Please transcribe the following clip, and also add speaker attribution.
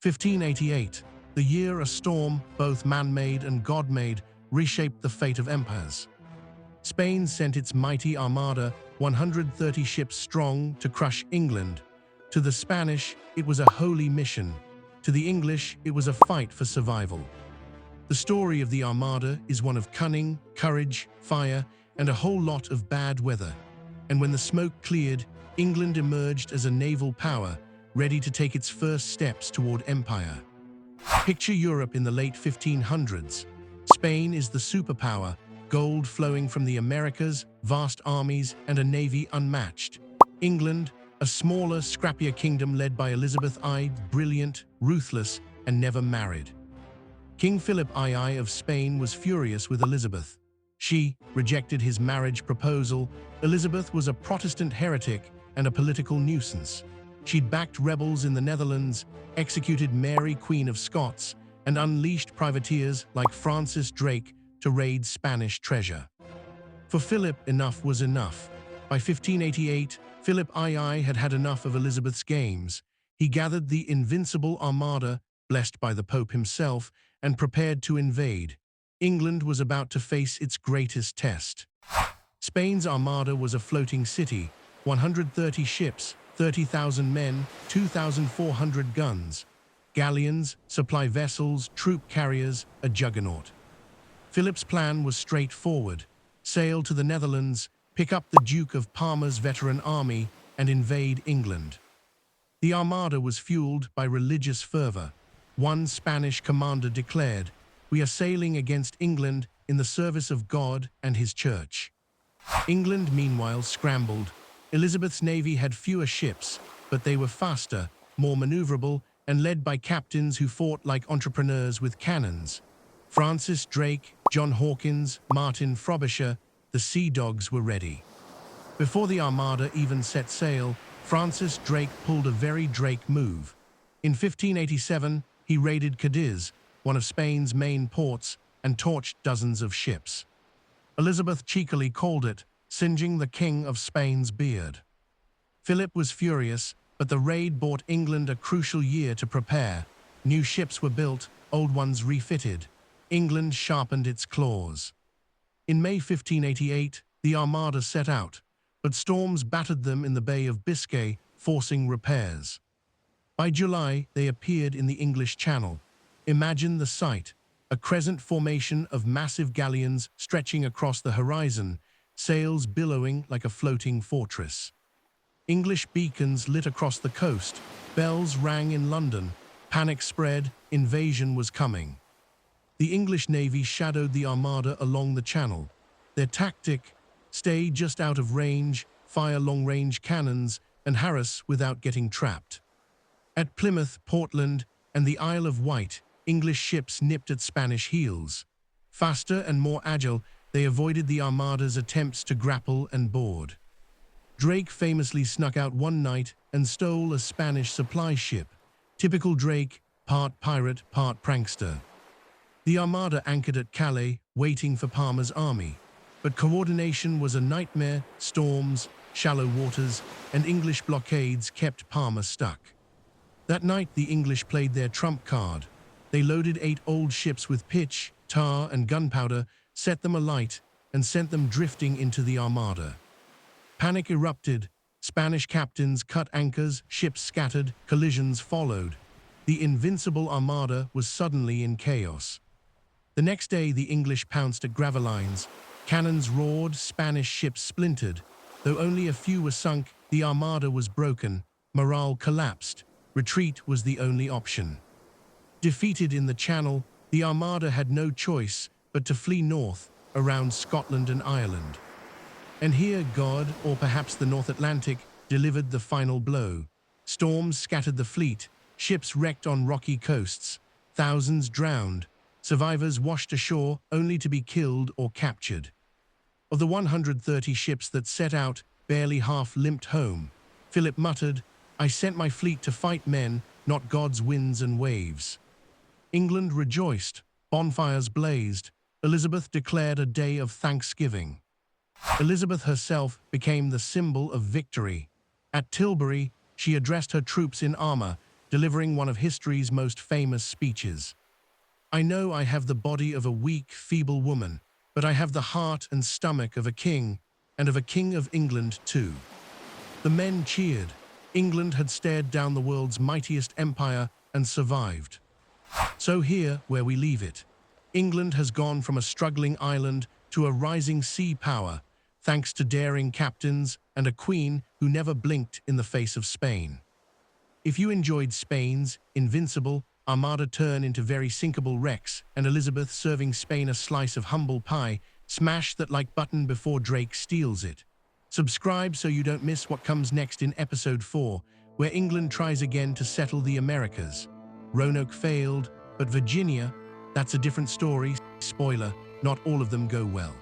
Speaker 1: 1588, the year a storm, both man-made and God-made, reshaped the fate of empires. Spain sent its mighty armada, 130 ships strong, to crush England. To the Spanish, it was a holy mission. To the English, it was a fight for survival. The story of the Armada is one of cunning, courage, fire, and a whole lot of bad weather. And when the smoke cleared, England emerged as a naval power, ready to take its first steps toward empire. Picture Europe in the late 1500s. Spain is the superpower, gold flowing from the Americas, vast armies, and a navy unmatched. England, a smaller, scrappier kingdom led by Elizabeth I, brilliant, ruthless, and never married. King Philip II of Spain was furious with Elizabeth. She rejected his marriage proposal. Elizabeth was a Protestant heretic and a political nuisance. She'd backed rebels in the Netherlands, executed Mary, Queen of Scots, and unleashed privateers like FrancisDrake to raid Spanish treasure. For Philip, enough was enough. By 1588, Philip II had had enough of Elizabeth's games. He gathered the Invincible Armada, blessed by the Pope himself, and prepared to invade. England was about to face its greatest test. Spain's armada was a floating city, 130 ships, 30,000 men, 2,400 guns, galleons, supply vessels, troop carriers, a juggernaut. Philip's plan was straightforward: sail to the Netherlands, pick up the Duke of Parma's veteran army, and invade England. The armada was fueled by religious fervor. One Spanish commander declared, "We are sailing against England in the service of God and his church." England, meanwhile, scrambled. Elizabeth's navy had fewer ships, but they were faster, more maneuverable, and led by captains who fought like entrepreneurs with cannons. FrancisDrake, John Hawkins, Martin Frobisher, the sea dogs were ready. Before the armada even set sail, FrancisDrake pulled a very Drake move. In 1587, he raided Cadiz, one of Spain's main ports, and torched dozens of ships. Elizabeth cheekily called it singeing the King of Spain's beard. Philip was furious, but the raid bought England a crucial year to prepare. New ships were built, old ones refitted. England sharpened its claws. In May 1588, the Armada set out, but storms battered them in the Bay of Biscay, forcing repairs. By July, they appeared in the English Channel. Imagine the sight: a crescent formation of massive galleons stretching across the horizon, sails billowing like a floating fortress. English beacons lit across the coast, bells rang in London, panic spread, invasion was coming. The English Navy shadowed the Armada along the Channel. Their tactic: stay just out of range, fire long-range cannons, and harass without getting trapped. At Plymouth, Portland, and the Isle of Wight, English ships nipped at Spanish heels. Faster and more agile, they avoided the Armada's attempts to grapple and board. Drake famously snuck out one night and stole a Spanish supply ship. Typical Drake, part pirate, part prankster. The Armada anchored at Calais, waiting for Parma's army. But coordination was a nightmare. Storms, shallow waters, and English blockades kept Parma stuck. That night, the English played their trump card. They loaded 8 old ships with pitch, tar, and gunpowder, set them alight, and sent them drifting into the Armada. Panic erupted. Spanish captains cut anchors, ships scattered, collisions followed. The Invincible Armada was suddenly in chaos. The next day, the English pounced at Gravelines. Cannons roared, Spanish ships splintered. Though only a few were sunk, the Armada was broken. Morale collapsed. Retreat was the only option. Defeated in the Channel, the Armada had no choice but to flee north, around Scotland and Ireland. And here God, or perhaps the North Atlantic, delivered the final blow. Storms scattered the fleet, ships wrecked on rocky coasts, thousands drowned, survivors washed ashore only to be killed or captured. Of the 130 ships that set out, barely half limped home. Philip muttered, "I sent my fleet to fight men, not God's winds and waves." England rejoiced, bonfires blazed. Elizabeth declared a day of thanksgiving. Elizabeth herself became the symbol of victory. At Tilbury, she addressed her troops in armor, delivering one of history's most famous speeches. "I know I have the body of a weak, feeble woman, but I have the heart and stomach of a king, and of a king of England too." The men cheered. England had stared down the world's mightiest empire and survived. So here, where we leave it, England has gone from a struggling island to a rising sea power, thanks to daring captains and a queen who never blinked in the face of Spain. If you enjoyed Spain's Invincible Armada turn into very sinkable wrecks and Elizabeth serving Spain a slice of humble pie, smash that like button before Drake steals it. Subscribe so you don't miss what comes next in episode 4, where England tries again to settle the Americas. Roanoke failed, but Virginia, that's a different story. Spoiler, not all of them go well.